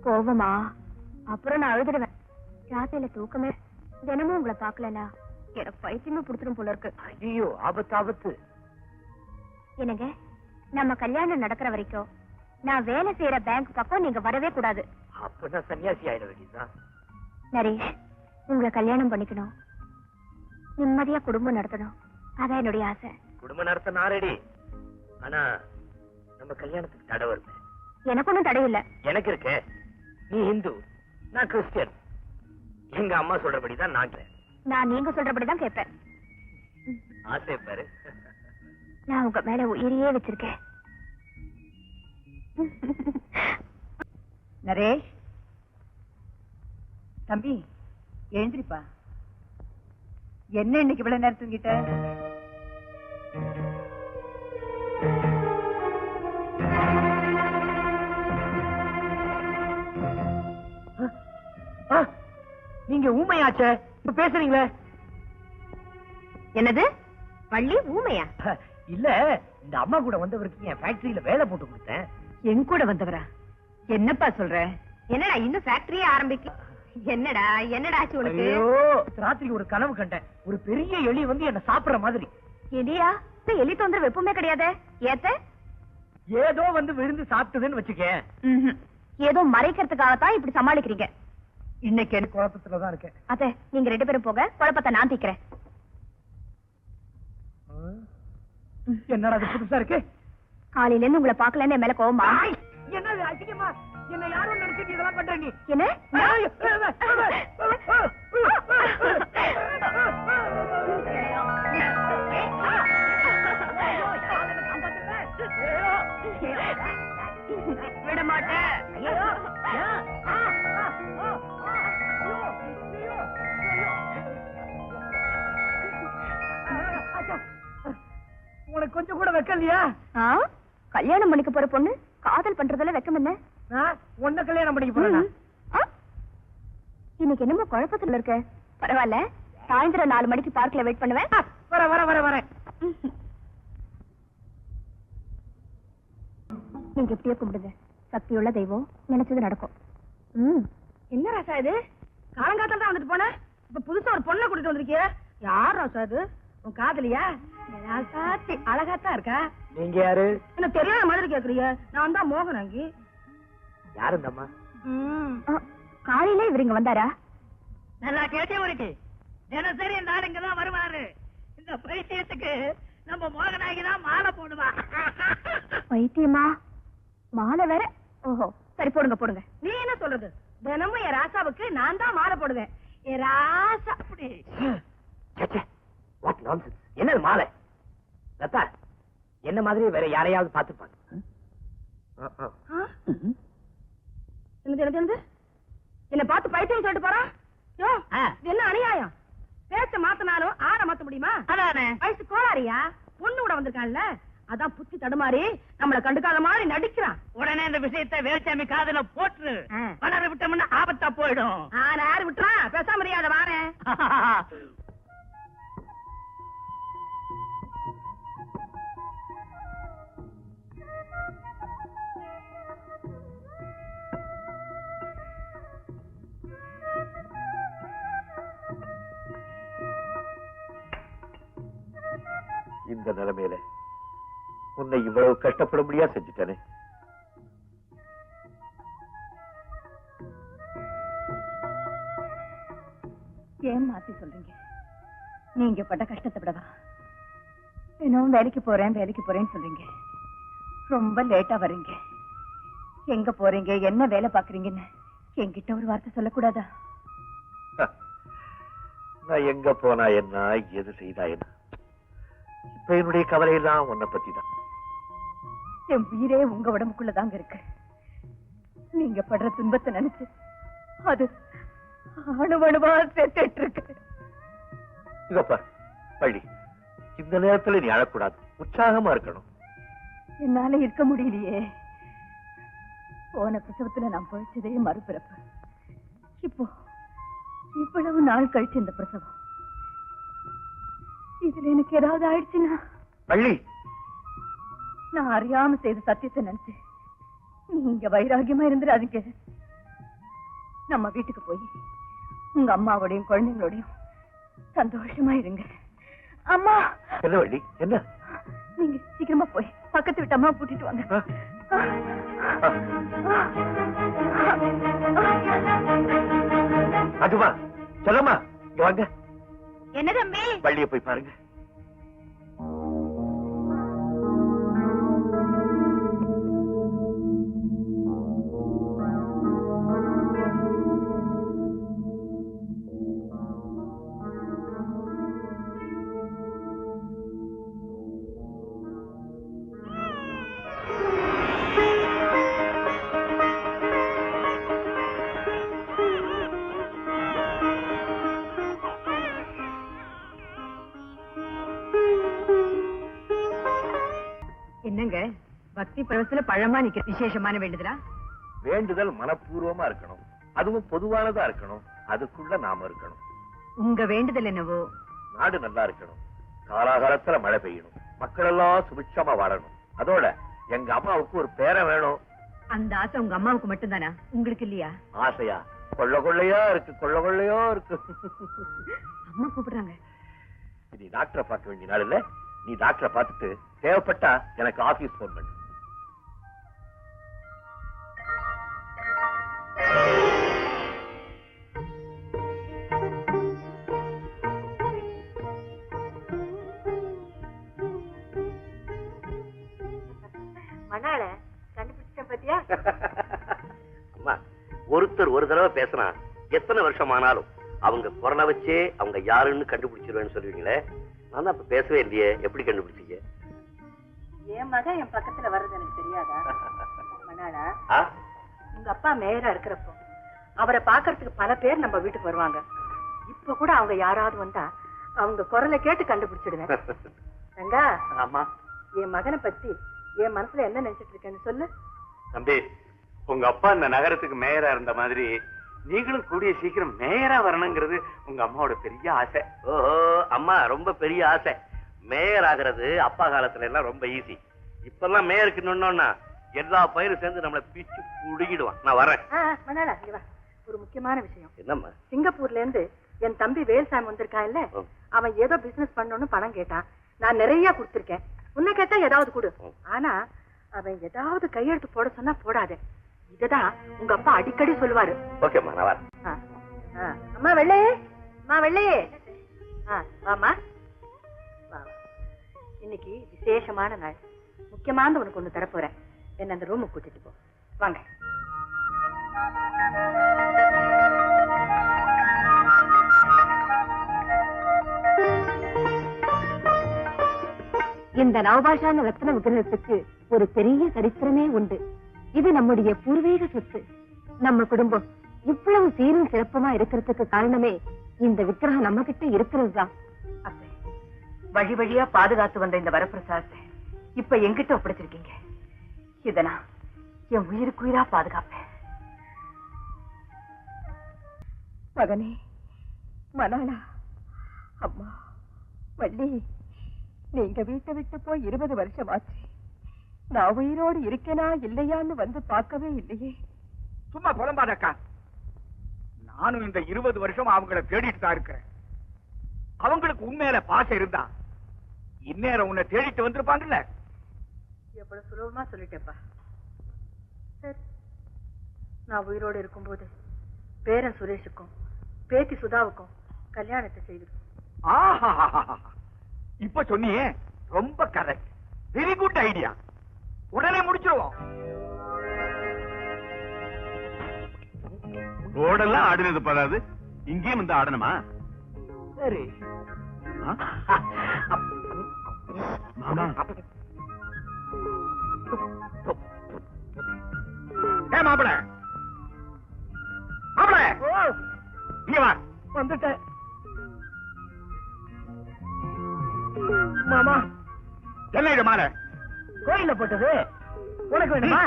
கோவமா? அப்புறம் நான் அழுதுடுவேன். ராத்திரில தூக்கமே. தினமும் உங்களை பாக்கலனா எனக்கு பைத்தியமே புடிச்சிடும் போல இருக்கு. ஐயோ, ஆபத்து ஆபத்து. என்னங்க, நம்ம கல்யாணம் நடக்கிற வரைக்கும் நான் வேலை செய்யற பேங்க் பக்கம் நீங்க வரவே கூடாது. அப்பதான் சன்னியாசி ஆயிட வேண்டியதுதான். நரேஷ், உங்களை கல்யாணம் பண்ணிக்கணும், நிம்மதியா குடும்பம் நடத்தணும், அதான் என்னுடைய ஆசை. குடும்பம் நடத்த நாரடி. ஆனா நம்ம கல்யாணத்துக்கு தடை வருது. எனக்கு ஒண்ணும் தடை இல்ல. எனக்கு இருக்கு. நீ இந்து, நான் கிறிஸ்டியன். எங்க அம்மா சொல்றபடிதான் நான் நீங்க சொல்றபடிதான் கேட்பேன். ஆசை பாரு. நான் உங்க மேல உயிரியே வச்சிருக்கேன். நரேஷ் தம்பி, எழுந்திரிப்பா. என்ன இன்னைக்கு இவ்வளவு நேரம் தூங்கிட்ட? நீங்க ஊமையாச்சே, இப்ப பேசுறீங்களே. என்னது வள்ளி ஊமையா? இல்ல, இந்த அம்மா கூட வந்தவருக்கு என் ஃபேக்டரியில வேலை போட்டு கொடுத்தேன். என் கூட வந்தவரா? என்னப்பா சொல்ற? என்னடா இன்னும் ஃபேக்டரியே ஆரம்பிக்க? என்னடா என்னடாச்சு உனக்கு? ராத்திரி ஒரு கனவு கண்டேன். ஒரு பெரிய எலி வந்து என்ன சாப்பிடுற மாதிரி. எலியா? எலி தொந்தரவு எப்பவுமே கிடையாது. ஏத்த ஏதோ வந்து விழுந்து சாப்பிட்டதுன்னு வச்சுக்கேன். ஏதோ மறைக்கிறதுக்காகத்தான் இப்படி சமாளிக்கிறீங்க. இன்னைக்கு எனக்கு குழப்பத்துலதான் இருக்கேன். அத்தை, நீங்க 2 பேரும் போக, குழப்பத்தை நான் தீக்கிறேன். என்னடா அது புதுசா இருக்கு? காலையில இருந்து உங்களை பாக்கலன்னு என் மேல கோவமா? என்னது அதிகமா? என்ன யாரும் நினைச்சிட்டு இதெல்லாம் பண்ற நீ? என்ன? விட மாட்டேன். உனக்கு கொஞ்சம் கூட வெக்கலையா? கல்யாணம் பண்ணிக்க போற பொண்ணு காதல் பண்றதுல வெக்கம் என்ன? உன்ன கல்யாணம் பண்ணிக்க போறேன். இன்னைக்கு என்னமோ குழப்பத்துல இருக்க. பரவாயில்ல, சாயந்தரம் 4 மணிக்கு பார்க்ல வெயிட் பண்ணுவேன். வர வர வர வர. நீங்க எப்படியோ கும்பிடுங்க. சக்தியுள்ள தெய்வம், நினைச்சது நடக்கும். என்ன ராசா இது? காலங்காத்தால தான் வந்துட்டு போன, இப்ப புதுசா ஒரு பொண்ணை கூட்டிட்டு வந்திருக்கிய. யார் ராசா இது? உன் காதலியா? அழகாத்தான் இருக்கா. நீங்க யாரு? என்ன தெரியாத மாதிரி கேக்குறீங்க? நான் தான் மோகன். அங்கி யாரு இந்த அம்மா? காலையில இவர் இங்க வந்தாரா? நல்லா கேட்டே உனக்கு. தினசரி இந்த ஆள் இங்கதான் வருவாரு. இந்த பைத்தியத்துக்கு நம்ம மோகனாகி தான் மாலை போடுவா. பைத்தியமா? மாலை வேற? ஓஹோ, சரி போடுங்க போடுங்க. நீ என்ன சொல்றது? தினமும் என் ராசாவுக்கு நான் தான் மாலை போடுவேன். என் ராசா அப்படி. What nonsense. என்னது மாலை? லதா, என்ன மாதிரி வேற யாரையாவது பாத்துப்பாங்க? என்ன பார்த்து பைத்தியம் சொல்லிட்டு போறான். என்ன அநியாயம்? பேச்ச மாத்தினாலும் ஆற மாத்த முடியுமா? வயசு கோளாரியா? பொண்ணு கூட வந்திருக்கான்ல, அதான் புத்தி தடுமாறி நம்மள கண்டுக்காத மாதிரி நடிக்கிறான். உடனே இந்த விஷயத்தை வேலுச்சாமி காதுல போட்டு வளர விட்டோம்னா ஆபத்தா போயிடும். நான் யாரு விட்டுறான்? பேசாம மரியாதை வாரேன். இந்த நிலைமையில உன்னை இவ்வளவு கஷ்டப்படும்படியா செஞ்சுட்டேனே. ஏன் மாத்தி சொல்றீங்க? நீங்க பட்ட கஷ்டத்தை விடவா? இன்னும் வேலைக்கு போறேன்னு சொல்றீங்க. ரொம்ப லேட்டா வர்றீங்க. எங்க போறீங்க, என்ன வேலை பாக்குறீங்கன்னு என்கிட்ட ஒரு வார்த்தை சொல்லக்கூடாதா? நான் எங்க போனா என்ன, எது செய்தா என்ன, இப்ப என்னுடைய கவலையெல்லாம் உன்னை பத்தி தான். என் உயிரே உங்க உடம்புக்குள்ளதாங்க இருக்கு. நீங்க படுற துன்பத்தை நினைச்சு அது அணுவணுவா செத்துட்டு இருக்கு. இதப்பா பள்ளி, இந்த நேரத்துல நீ அழக்கூடாது, உற்சாகமா இருக்கணும். என்னால இருக்க முடியலையே. போன பிரசவத்துல நான் பொழைச்சதே மறுபிறப்பு. இப்போ இவ்வளவு நாள் கழிச்சு இந்த பிரசவம். இதுல எனக்கு ஏதாவது ஆயிடுச்சுன்னா பள்ளி, நான் அறியாம செய்த சத்தியத்தை நினைச்சு நீங்க வைராகியமா இருந்துடாதீங்க. நம்ம வீட்டுக்கு போய் உங்க அம்மாவோடையும் குழந்தைங்களோடையும் சந்தோஷமா இருங்க. அம்மா என்ன வள்ளி, என்ன? நீங்க சீக்கிரமா போய் பக்கத்து வீட்டு அம்மா கூட்டிட்டு வாங்க. அதுமா சொல்லம்மா, இங்க வாங்க. என்ன தம்பி? வள்ளிய போய் பாருங்க. என்னங்க பக்தி பரவசத்துல பழமா நிக்க விசேஷமான வேண்டுதலா? வேண்டுதல் மனப்பூர்வமா இருக்கணும், அதுவும் பொதுவானதா இருக்கணும், அதுக்குள்ள நாம இருக்கணும். உங்க வேண்டுதல் என்னவோ? நாடு நல்லா இருக்கணும், காலாகாலத்துல மழை பெய்யணும், மக்கள் எல்லாம் சுபிட்சமா வாழணும், அதோட எங்க அம்மாவுக்கு ஒரு பேரை வேணும். அந்த ஆசை உங்க அம்மாவுக்கு மட்டும்தானா, உங்களுக்கு இல்லையா? ஆசையா? கொள்ள கொள்ளையா இருக்கு, கொள்ள கொள்ளையா இருக்கு. அம்மா கூப்பிடுறாங்க. நீ டாக்டரை பார்க்க வேண்டிய நாள் இல்ல, நீ டாக்டரை பார்த்துட்டு தேவைப்பட்டா எனக்கு ஆபீஸ் போன் பண்ணு. மணால கண்டுபிடிச்ச பத்தியா? அம்மா, ஒருத்தர் ஒரு தடவை பேசினா எத்தனை வருஷம் ஆனாலும் அவங்க குரலை வச்சே அவங்க யாருன்னு கண்டுபிடிச்சிருவேன்னு சொல்லுவீங்களே, நான் தான் அப்ப பேசவே இல்லையே, எப்படி கண்டுபிடிச்சீங்க? என் மகன் என் பக்கத்துல வர்றது எனக்கு தெரியாதா? மணாலா, ஆ? உங்க அப்பா மேயரா இருக்கிறப்போ அவரை பாக்குறதுக்கு பல பேர் நம்ம வீட்டுக்கு வருவாங்க. இப்ப கூட அவங்க யாராவது வந்தா அவங்க குரலை கேட்டு கண்டுபிடிச்சிடுவேன். ரங்கா, ஆமா. என் மகனை பத்தி என் மனசுல என்ன நினைச்சிட்டு இருக்கேன்னு சொல்லு. தம்பி, உங்க அப்பா இந்த நகரத்துக்கு மேயரா இருந்த மாதிரி நீங்களும் கூடிய சீக்கிரம் மேயரா வரணுங்கிறது உங்க அம்மாவோட பெரிய ஆசை. ஓஹோ, அம்மா ரொம்ப பெரிய ஆசை. மேயர் ஆகிறது அப்பா காலத்துல எல்லாம் ரொம்ப ஈஸி. இப்பெல்லாம் மேயருக்கு நின்னோம்னா எல்லா பயிரும் சேர்ந்து நம்மளை பிச்சு புடுங்கிடுவான். நான் வரேன். மணாலா, இங்க வா. ஒரு முக்கியமான விஷயம். என்னம்மா? சிங்கப்பூர்ல இருந்து என் தம்பி வேல்சாமி வந்திருக்கான் இல்ல, அவன் ஏதோ பிசினஸ் பண்ணணும்னு பணம் கேட்டான். நான் நிறைய கொடுத்திருக்கேன். உன்னை கேட்டா ஏதாவது கொடு. ஆனா அவன் ஏதாவது கையெழுத்து போட சொன்னா போடாதே. இததான் உங்க அப்பா அடிக்கடி சொல்லுவாரு. ஓகேம்மா, நான் வரேன். அம்மா வெள்ளையே, அம்மா வெள்ளையே, வாமா. இன்னைக்கு விசேஷமான நாள். முக்கியமான உனக்கு ஒண்ணு தரப்போறேன். என்ன அந்த ரூமுக்கு கூட்டிட்டு போ. வாங்க. இந்த நவபாஷான ரத்ன விக்கிரகத்துக்கு ஒரு பெரிய சரித்திரமே உண்டு. இது நம்முடைய பூர்வீக சொத்து. நம்ம குடும்பம் இவ்வளவு சீரும் சிறப்புமா இருக்கிறதுக்கு காரணமே இந்த விக்கிரகம் நம்ம கிட்ட இருக்கிறது தான். வழி வழியா பாதுகாத்து வந்த இந்த வரப்பிரசாதத்தை இப்ப எங்கிட்ட ஒப்படைச்சிருக்கீங்க. இத நான் என் உயிருக்குயிரா பாதுகாப்பேன். மகனே, மணாலா, அம்மா, வள்ளி, நீங்க வீட்டை விட்டு போய் 20 வருஷம் ஆச்சு. நான் உயிரோடு இருக்கேனா இல்லையான்னு வந்து பார்க்கவே இல்லையே. சும்மா புலம்பாதக்கா. நானும் இந்த 20 வருஷம் அவங்களை தேடிட்டு தான் இருக்கிறேன். அவங்களுக்கு உண்மையில பாசம் இருந்தா இந்நேரம் உன்னை தேடிட்டு வந்திருப்பாங்கல்ல. எவ்வளவு சுலபமா சொல்லிட்டேப்பா. சரி, நான் உயிரோடு இருக்கும்போது பேரன் சுரேஷுக்கும் பேத்தி சுதாவுக்கும் கல்யாணத்தை செய்திருக்கோம். இப்ப சொன்னியே, ரொம்ப கரெக்ட். Very good idea. உடனே முடிச்சிருவோம். ரோடெல்லாம் ஆடினது படாது, இங்கேயும் வந்து ஆடணுமா? சரி. மாமா, ஏ மாப்பிள, மாப்பிள, இங்க வா. வந்துட்டேன் மாமா. என்ன இது மாலை? கோயில்ல போட்டது உனக்கு வேணுமா?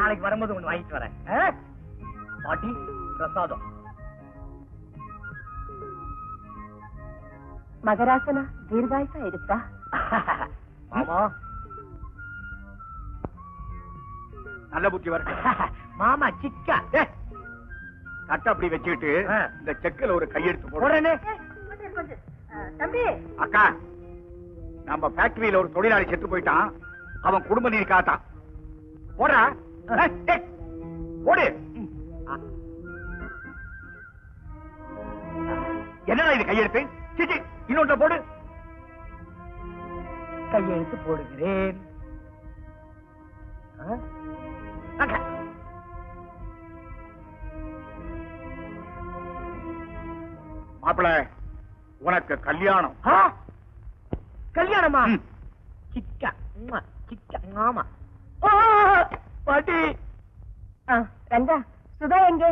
நாளைக்கு வரும்போது ஒண்ணு வாங்கிட்டு வரேன். பாட்டி பிரசாதம். மகராசனா தீர்காயுசா இருப்பா. மாமா, நல்ல புத்தி வர. மாமா சிக்கா. கட்ட அப்படி வச்சுக்கிட்டு இந்த செக்கில் ஒரு கையெழுத்து போடு. போடுறேனே. தம்பி அக்கா, நம்ம ஃபேக்டரியில ஒரு தொழிலாளி செத்து போயிட்டான். அவன் குடும்ப நீதி காத்தான். போடா. போடு. என்னடா இது கையெழுத்து? சிச்சி, இன்னொன்ற போடு. கையெழுத்து போடுகிறேன். மாப்பிள, உனக்கு கல்யாணம். கல்யாணமா? ம். சிக்கா சிக்கா. ஆமா. பாட்டி. ரங்கா, சுதா எங்கே?